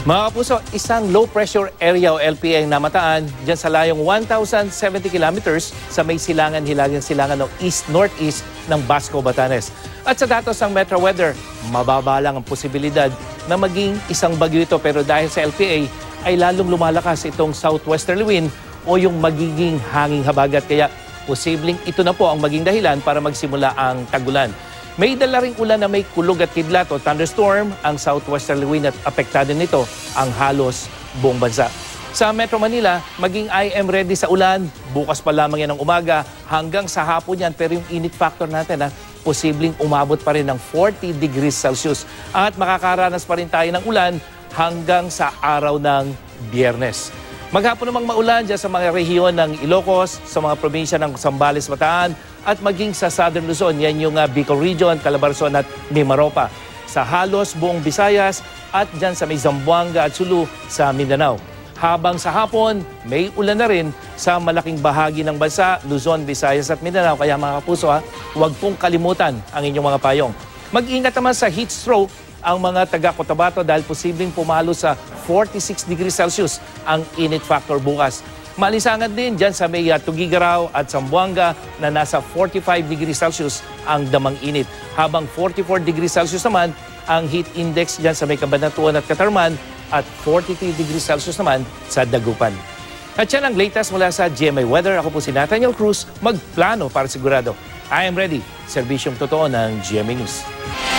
Mga kapuso, isang low-pressure area o LPA ang namataan dyan sa layong 1,070 kilometers sa may hilagang silangan ng east-northeast ng Basco, Batanes. At sa datos ng Metro Weather, mababa lang ang posibilidad na maging isang bagyo ito, pero dahil sa LPA ay lalong lumalakas itong southwesterly wind o yung magiging hanging habagat, kaya posibleng ito na po ang maging dahilan para magsimula ang tagulan. May dala ring ulan na may kulog at kidlat o thunderstorm ang southwesterly wind at apektado nito ang halos buong bansa. Sa Metro Manila, maging IM ready sa ulan. Bukas pa lamang yan ng umaga hanggang sa hapon yan. Pero yung init factor natin, posibleng umabot pa rin ng 40 degrees Celsius. At makakaranas pa rin tayo ng ulan hanggang sa araw ng Biyernes. Maghapon namang maulan dyan sa mga rehiyon ng Ilocos, sa mga probinsya ng Zambales, Bataan, at maging sa Southern Luzon, yan yung Bicol Region, Calabarzon at Mimaropa. Sa halos buong Visayas at dyan sa may Zamboanga at Sulu sa Mindanao. Habang sa hapon, may ulan na rin sa malaking bahagi ng bansa, Luzon, Visayas at Mindanao. Kaya mga kapuso, huwag pong kalimutan ang inyong mga payong. Mag-ingat naman sa heat stroke ang mga taga-Cotabato dahil posibleng pumalo sa 46 degrees Celsius ang init factor bukas. Malisangan din dyan sa may Tugigaraw at Zamboanga na nasa 45 degrees Celsius ang damang init. Habang 44 degrees Celsius naman ang heat index dyan sa may Cabanatuan at Catarman at 43 degrees Celsius naman sa Dagupan. At yan ang latest mula sa GMA Weather. Ako po si Nathaniel Cruz, magplano para sigurado. I am ready. Serbisyong totoo ng GMA News.